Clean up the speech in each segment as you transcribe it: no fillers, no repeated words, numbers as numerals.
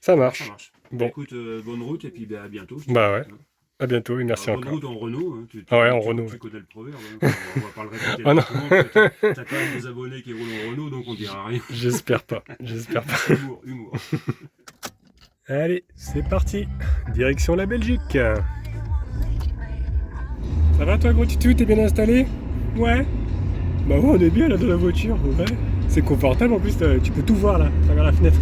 Ça Ça marche. marche. Bah, Bon, écoute, bonne route et puis bah, à bientôt, je te bah dis. ouais. Hein. À bientôt et Alors, merci bonne encore. route en Renault, hein. Ah ouais, en Renault, Tu ouais. connais le proverbe, hein. On va pas le répéter Oh non. devant tout le monde parce que t'as quand même des abonnés qui roulent en Renault, donc on dira rien. J'espère pas. J'espère pas. Humour, humour. Allez, c'est parti. Direction la Belgique. Ça va toi, gros tutu? T'es bien installé? Ouais. Bah ouais, on est bien là dans la voiture. Ouais. C'est confortable en plus, tu peux tout voir là, à travers la fenêtre.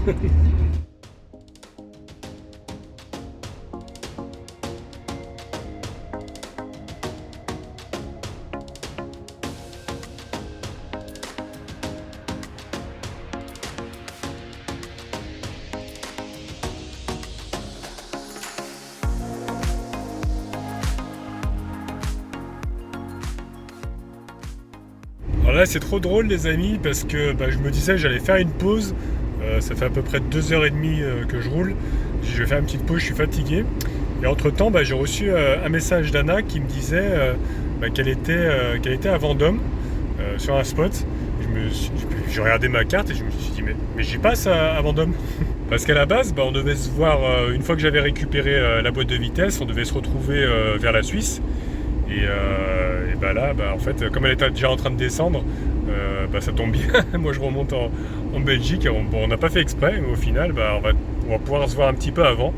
Alors là, c'est trop drôle, les amis, parce que bah, je me disais que j'allais faire une pause. Ça fait à peu près 2h30 que je roule. Je vais faire une petite pause, je suis fatigué. Et entre-temps, bah, j'ai reçu un message d'Anna qui me disait bah, qu'elle était à Vendôme, sur un spot. J'ai regardé ma carte et je me suis dit, mais j'y passe à Vendôme. Parce qu'à la base, bah, on devait se voir, une fois que j'avais récupéré la boîte de vitesse, on devait se retrouver vers la Suisse. Et bah là, bah, en fait, comme elle était déjà en train de descendre, bah, ça tombe bien. Moi, je remonte en Belgique. On n'a pas fait exprès, mais au final, bah, on va pouvoir se voir un petit peu avant.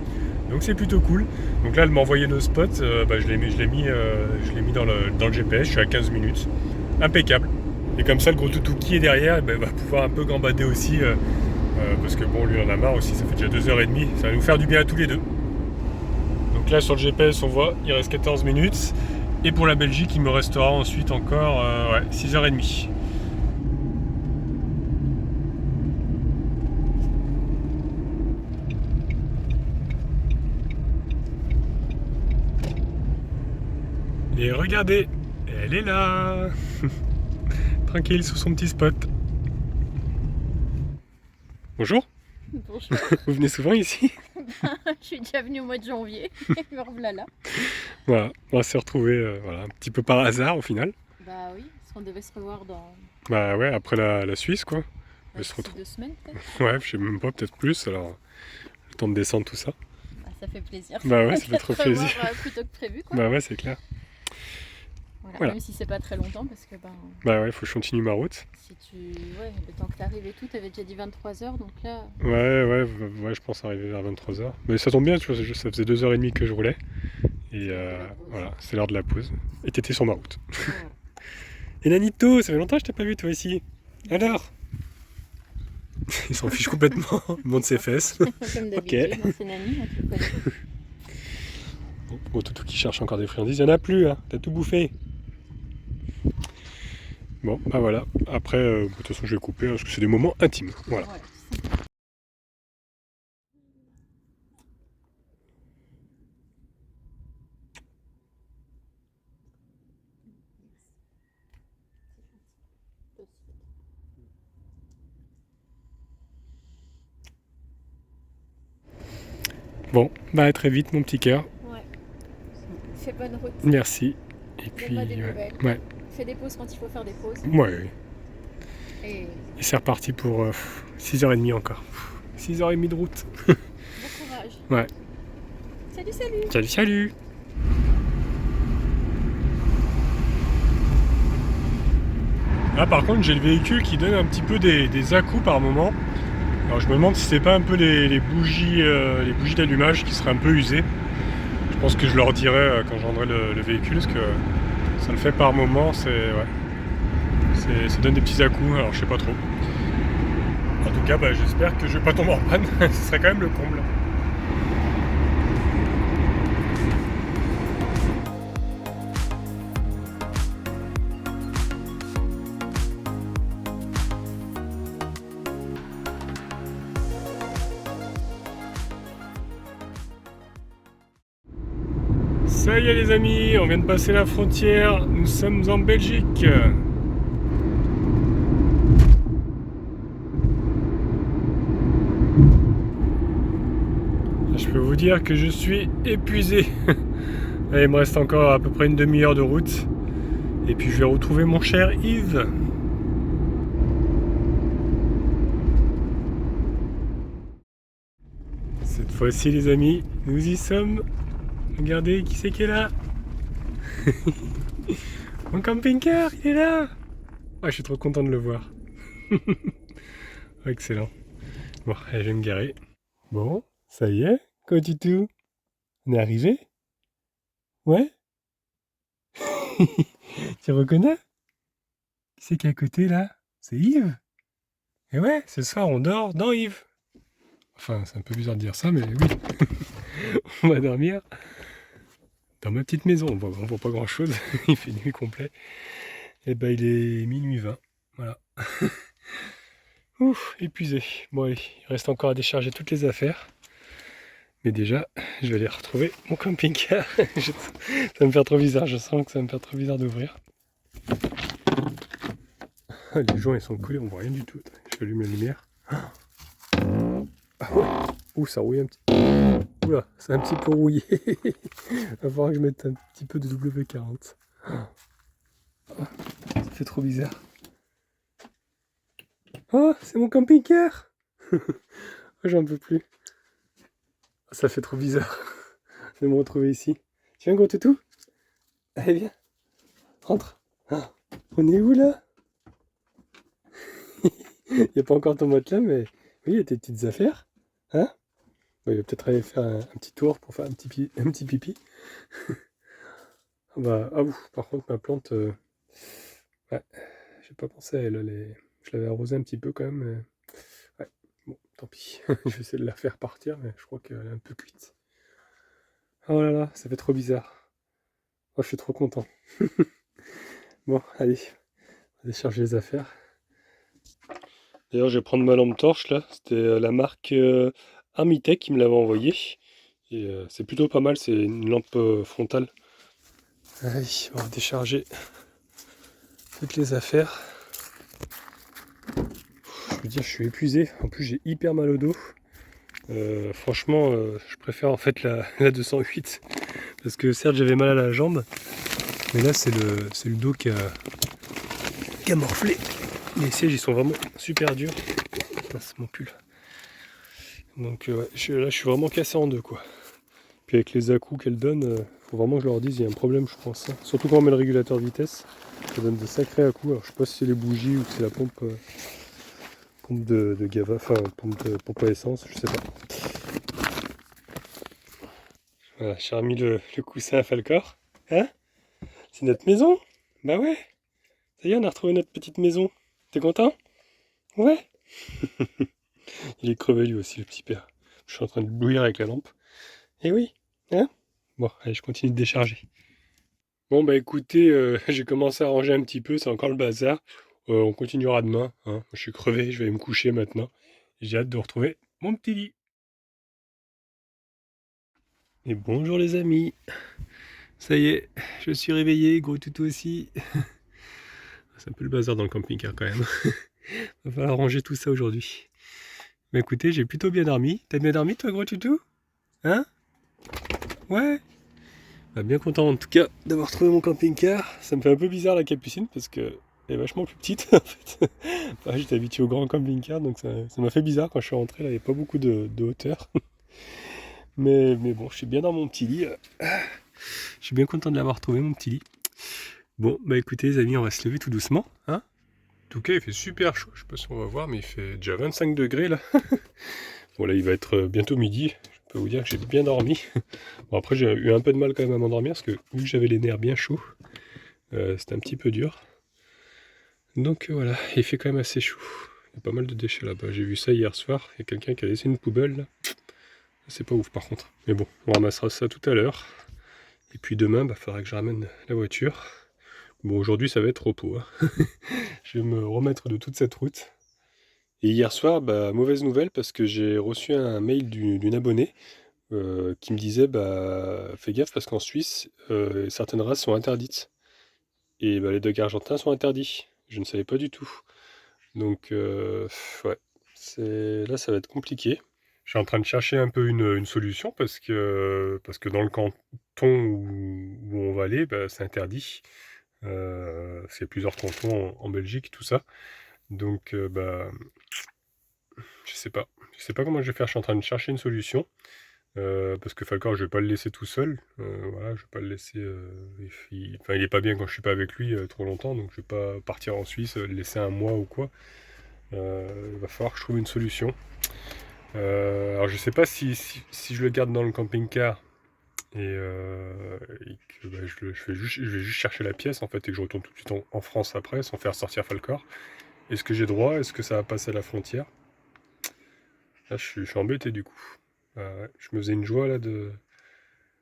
Donc c'est plutôt cool. Donc là, elle m'a envoyé nos spots. Bah, je l'ai mis dans le GPS. Je suis à 15 minutes. Impeccable. Et comme ça, le gros toutou qui est derrière, bah, va pouvoir un peu gambader aussi. Parce que bon, lui, il en a marre aussi. Ça fait déjà 2h30. Ça va nous faire du bien à tous les deux. Donc là, sur le GPS, on voit, il reste 14 minutes. Et pour la Belgique, il me restera ensuite encore 6h30. Et regardez, elle est là. Tranquille sur son petit spot. Bonjour, Bonjour, vous venez souvent ici? je suis déjà venue au mois de janvier, me revoilà là. Voilà, on va se retrouver voilà, un petit peu par hasard au final. Bah oui, parce qu'on devait se revoir dans Bah ouais, après la Suisse quoi. On va se d'ici retrouver. 2 semaines peut-être. Ouais, je sais même pas, peut-être plus, alors le temps de descendre tout ça. Bah, ça fait plaisir. Bah ouais, ça fait de trop te revoir plaisir. plutôt que prévu quoi. Bah ouais, c'est clair. Voilà. Voilà. Même si c'est pas très longtemps parce que ben Bah ouais, faut que je continue ma route. si tu. Ouais, le temps que t'arrives et tout, t'avais déjà dit 23h donc là. Ouais, je pense arriver vers 23h. Mais ça tombe bien, tu vois, ça faisait 2h30 que je roulais. Et C'est l'heure de la pause. voilà, c'est l'heure de la pause. Et t'étais sur ma route. Voilà. Et Nanito, ça fait longtemps que je t'ai pas vu toi ici. Alors? Il s'en fiche complètement, il monte ses fesses. Comme d'habitude, Ok. dans ses nannies, tu le connais. Bon, gros toutou qui cherche encore des friandises, il n'y en a plus, hein. T'as tout bouffé. Bon, bah voilà. Après, de toute façon, je vais couper parce que c'est des moments intimes. Voilà. Voilà. Bon, bah à très vite, mon petit cœur. Ouais. Fais bonne route. Merci. Et puis, Donne-moi des ouais. nouvelles. Ouais. Fais des pauses quand il faut faire des pauses. Ouais. Et Et c'est reparti pour 6h30 encore. 6h30 de route. bon courage. Ouais. Salut, salut. Salut, salut. Là par contre j'ai le véhicule qui donne un petit peu des à-coups par moment. Alors je me demande si c'est pas un peu les bougies d'allumage qui seraient un peu usées. Je pense que je leur dirai quand je rendrai le véhicule parce que ça le fait par moment, ça donne des petits à-coups, alors je sais pas trop. En tout cas bah, j'espère que je vais pas tomber en panne, ce serait quand même le comble. Ça y est les amis, on vient de passer la frontière, nous sommes en Belgique. Je peux vous dire que je suis épuisé. Allez, il me reste encore à peu près une demi-heure de route. Et puis je vais retrouver mon cher Yves. Cette fois-ci les amis, nous y sommes. Regardez qui c'est qui est là. Mon camping-car, il est là. Ah, je suis trop content de le voir. Excellent. Bon, allez, je vais me garer. Bon, ça y est, Cotitou. On est arrivé? Ouais? Tu reconnais? Qui c'est qui est à côté là? C'est Yves? Et ouais, ce soir on dort dans Yves. Enfin, c'est un peu bizarre de dire ça, mais oui. On va dormir dans ma petite maison. On voit pas grand chose. Il fait nuit complet. Et ben il est minuit 20. Voilà. Ouf, épuisé. Bon allez, il reste encore à décharger toutes les affaires. Mais déjà, je vais aller retrouver mon camping-car. Ça va me faire trop bizarre, je sens que ça va me faire trop bizarre d'ouvrir. Les joints ils sont collés, on voit rien du tout. Je vais allumer la lumière. Ah ouais. Ouh, ça rouille un petit peu. Oula, c'est un petit peu rouillé. Il va falloir que je mette un petit peu de W40. Ça fait trop bizarre. Oh, c'est mon camping-car. J'en peux plus. Ça fait trop bizarre de me retrouver ici. Tu viens, gros toutou? Allez, viens. Rentre. Ah, on est où là? Il n'y a pas encore ton matelas, mais oui, il y a tes petites affaires. Hein? Bon, il va peut-être aller faire un petit tour pour faire un petit pipi. Bah, ah ouf, par contre, ma plante, ouais, j'ai pas pensé à elle. Je l'avais arrosée un petit peu quand même. Mais... ouais, bon, tant pis. Je vais essayer de la faire partir, mais je crois qu'elle est un peu cuite. Oh là là, ça fait trop bizarre. Oh, je suis trop content. Bon, allez, on va décharger les affaires. D'ailleurs, je vais prendre ma lampe torche là. C'était la marque Armitech qui me l'avait envoyée. Et c'est plutôt pas mal, c'est une lampe frontale. Allez, on va décharger toutes les affaires. Je veux dire, je suis épuisé. En plus, j'ai hyper mal au dos. Franchement, je préfère en fait la 208. Parce que certes, j'avais mal à la jambe. Mais là, c'est le dos qui a morflé. Les sièges, ils sont vraiment super durs. Ah, c'est mon pull. Donc ouais, là, je suis vraiment cassé en deux, quoi. Puis avec les à-coups qu'elle donne, faut vraiment que je leur dise, il y a un problème, je pense. Hein. Surtout quand on met le régulateur de vitesse, ça donne de sacrés à-coups. Alors je sais pas si c'est les bougies ou si c'est la pompe de Gava, enfin pompe à essence, je sais pas. Voilà, j'ai remis le coussin à Falcor. Hein? C'est notre maison? Bah ouais. Ça y est, on a retrouvé notre petite maison. T'es content? Ouais. Il est crevé lui aussi, le petit père. Je suis en train de bouillir avec la lampe. Eh oui, hein? Bon, allez, je continue de décharger. Bon, bah écoutez, j'ai commencé à ranger un petit peu, c'est encore le bazar. On continuera demain, hein. Je suis crevé, je vais me coucher maintenant. J'ai hâte de retrouver mon petit lit. Et bonjour les amis. Ça y est, je suis réveillé, gros toutou aussi. C'est un peu le bazar dans le camping-car quand même. Va falloir ranger tout ça aujourd'hui. Mais écoutez, j'ai plutôt bien dormi. T'as bien dormi toi, gros toutou? Hein? Ouais? Bah, bien content en tout cas d'avoir trouvé mon camping-car. Ça me fait un peu bizarre la Capucine parce que elle est vachement plus petite en fait. Enfin, j'étais habitué au grand camping-car donc ça m'a fait bizarre quand je suis rentré. Là, il n'y avait pas beaucoup de hauteur. Mais bon, je suis bien dans mon petit lit. Je suis bien content de l'avoir trouvé, mon petit lit. Bon, bah écoutez les amis, on va se lever tout doucement. Hein? En tout cas, il fait super chaud. Je sais pas si on va voir, mais il fait déjà 25 degrés là. Bon là, il va être bientôt midi. Je peux vous dire que j'ai bien dormi. Bon après, j'ai eu un peu de mal quand même à m'endormir parce que vu que j'avais les nerfs bien chauds, c'était un petit peu dur. Donc voilà, il fait quand même assez chaud. Il y a pas mal de déchets là-bas. J'ai vu ça hier soir. Il y a quelqu'un qui a laissé une poubelle là. C'est pas ouf par contre. Mais bon, on ramassera ça tout à l'heure. Et puis demain, bah, faudra que je ramène la voiture. Bon, aujourd'hui, ça va être repos. Hein. Je vais me remettre de toute cette route. Et hier soir, bah, mauvaise nouvelle parce que j'ai reçu un mail d'une abonnée qui me disait bah, fais gaffe parce qu'en Suisse, certaines races sont interdites. Et bah, les dogs argentins sont interdits. Je ne savais pas du tout. Donc, ouais, là, ça va être compliqué. Je suis en train de chercher un peu une solution parce que dans le canton où on va aller, bah, c'est interdit. C'est plusieurs cantons en Belgique, tout ça. Donc, bah, je sais pas. Je sais pas comment je vais faire, je suis en train de chercher une solution. Parce que Falcor, je vais pas le laisser tout seul. Voilà, je vais pas le laisser. Enfin, il est pas bien quand je suis pas avec lui trop longtemps, donc je vais pas partir en Suisse, le laisser un mois ou quoi. Il va falloir que je trouve une solution. Alors je sais pas si je le garde dans le camping-car et que bah, je vais juste chercher la pièce en fait et que je retourne tout de suite en France après sans faire sortir Falcor. Est-ce que j'ai droit? Est-ce que ça va passer à la frontière? Là, je suis embêté du coup. Ouais, je me faisais une joie là de.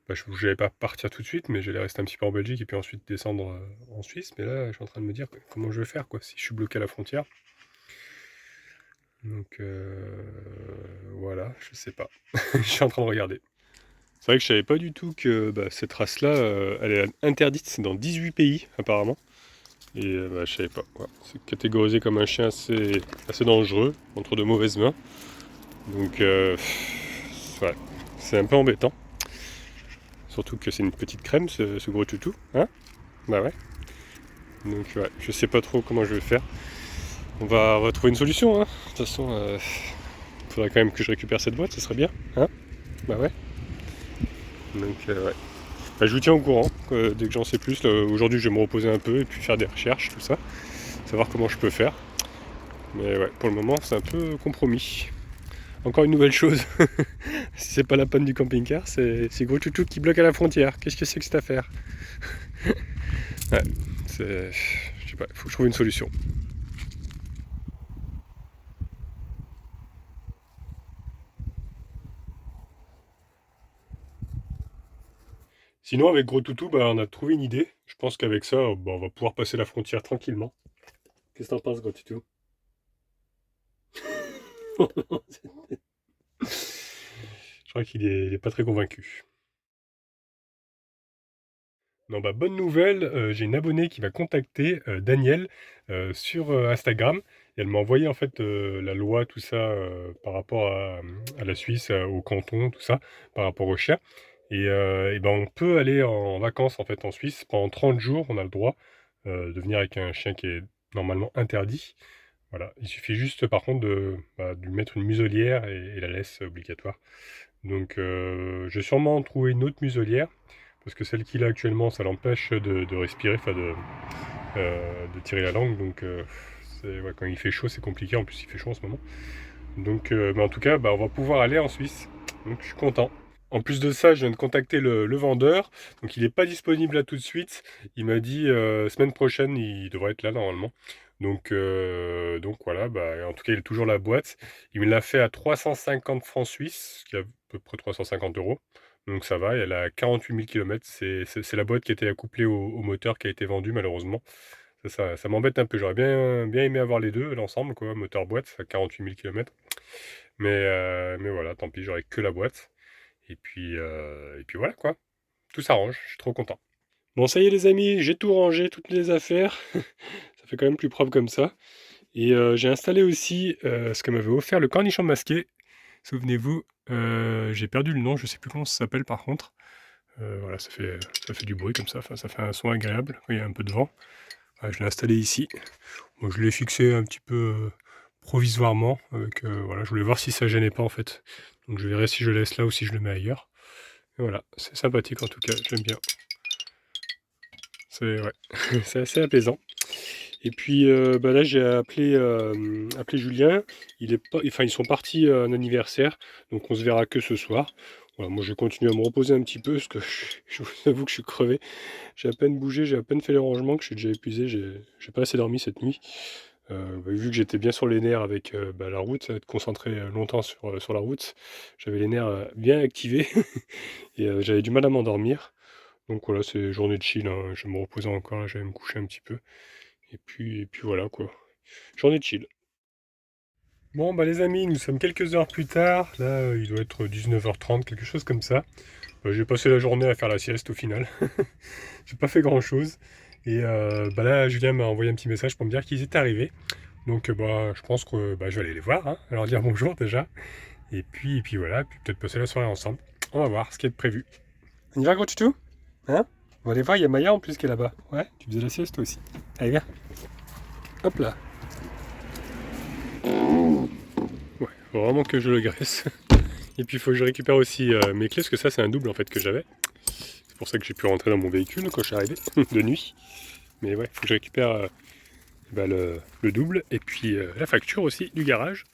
Bah, je n'allais pas partir tout de suite, mais j'allais rester un petit peu en Belgique et puis ensuite descendre en Suisse. Mais là, je suis en train de me dire comment je vais faire quoi, si je suis bloqué à la frontière. Donc voilà, je sais pas. Je suis en train de regarder. C'est vrai que je savais pas du tout que bah, cette race-là, elle est interdite dans 18 pays apparemment. Et bah, je savais pas. Voilà. C'est catégorisé comme un chien assez dangereux, entre de mauvaises mains. Donc ouais, c'est un peu embêtant. Surtout que c'est une petite crème ce gros toutou. Hein? Bah ouais. Donc ouais, je sais pas trop comment je vais faire. On va trouver une solution. Hein. De toute façon, faudrait quand même que je récupère cette boîte, ce serait bien. Hein? Bah ouais. Donc ouais. Bah, je vous tiens au courant dès que j'en sais plus. Aujourd'hui je vais me reposer un peu et puis faire des recherches, tout ça. Savoir comment je peux faire. Mais ouais, pour le moment c'est un peu compromis. Encore une nouvelle chose. Si c'est pas la panne du camping-car, c'est gros toutou qui bloque à la frontière. Qu'est-ce que c'est que cette affaire? Ouais, je sais pas, il faut que je trouve une solution. Sinon, avec Gros Toutou, bah, on a trouvé une idée. Je pense qu'avec ça, bah, on va pouvoir passer la frontière tranquillement. Qu'est-ce que t'en penses, Gros Toutou? Je crois qu'il est pas très convaincu. Non, bah, bonne nouvelle, j'ai une abonnée qui m'a contacté, Danielle, sur Instagram. Et elle m'a envoyé en fait la loi, tout ça, par rapport à la Suisse, au canton, tout ça, par rapport aux chiens. Et ben, on peut aller en vacances en fait en Suisse pendant 30 jours, on a le droit de venir avec un chien qui est normalement interdit. Voilà, il suffit juste par contre de lui mettre une muselière et la laisse obligatoire. Donc je vais sûrement trouver une autre muselière, parce que celle qu'il a actuellement, ça l'empêche de respirer, enfin de tirer la langue. Donc ouais, quand il fait chaud, c'est compliqué. En plus, il fait chaud en ce moment. Donc, mais en tout cas, bah, on va pouvoir aller en Suisse. Donc, je suis content. En plus de ça, je viens de contacter le vendeur. Donc, il n'est pas disponible là tout de suite. Il m'a dit semaine prochaine, il devrait être là normalement. Donc voilà, bah, en tout cas, il a toujours la boîte. Il me l'a fait à 350 francs suisses, ce qui est à peu près 350 euros. Donc ça va, elle a 48 000 km. C'est la boîte qui était accouplée au moteur qui a été vendue malheureusement. Ça m'embête un peu. J'aurais bien aimé avoir les deux, l'ensemble, quoi, moteur-boîte, à 48 000 km. Mais voilà, tant pis, j'aurais que la boîte. Et puis voilà, quoi. Tout s'arrange, je suis trop content. Bon, ça y est les amis, j'ai tout rangé, toutes les affaires. Ça fait quand même plus propre comme ça. Et j'ai installé aussi ce que m'avait offert le cornichon masqué. Souvenez-vous, j'ai perdu le nom, je sais plus comment ça s'appelle par contre. Voilà, ça fait du bruit comme ça, enfin, ça fait un son agréable quand il y a un peu de vent. Voilà, je l'ai installé ici. Bon, je l'ai fixé un petit peu provisoirement. Voilà, je voulais voir si ça gênait pas en fait. Donc je verrai si je le laisse là ou si je le mets ailleurs. Et voilà, c'est sympathique en tout cas, j'aime bien. Ouais, c'est assez apaisant. Et puis bah là j'ai appelé Julien. Ils sont partis à un anniversaire, donc on se verra que ce soir. Voilà, moi je vais continuer à me reposer un petit peu parce que je vous avoue que je suis crevé. J'ai à peine bougé, j'ai à peine fait les rangements, que je suis déjà épuisé, j'ai pas assez dormi cette nuit. Vu que j'étais bien sur les nerfs avec la route, être concentré longtemps sur la route, j'avais les nerfs bien activés et j'avais du mal à m'endormir. Donc voilà, c'est journée de chill, hein. Je vais me reposer encore, là, je vais me coucher un petit peu. Et puis voilà quoi. Journée de chill. Bon bah les amis, nous sommes quelques heures plus tard. Là, il doit être 19h30, quelque chose comme ça. J'ai passé la journée à faire la sieste au final. J'ai pas fait grand chose. Et bah là, Julien m'a envoyé un petit message pour me dire qu'ils étaient arrivés. Donc bah je pense que bah, je vais aller les voir, hein, leur dire bonjour déjà. Et puis voilà, puis peut-être passer la soirée ensemble. On va voir ce qui est prévu. On y va gros toutou? Hein? On va aller voir, il y a Maya en plus qui est là-bas. Ouais, tu faisais la sieste toi aussi. Allez viens. Hop là. Ouais, Faut vraiment que je le graisse. Et puis il faut que je récupère aussi mes clés, parce que ça c'est un double en fait que j'avais. C'est pour ça que j'ai pu rentrer dans mon véhicule quand je suis arrivé, de nuit. Mais ouais, faut que je récupère le double, et puis la facture aussi du garage.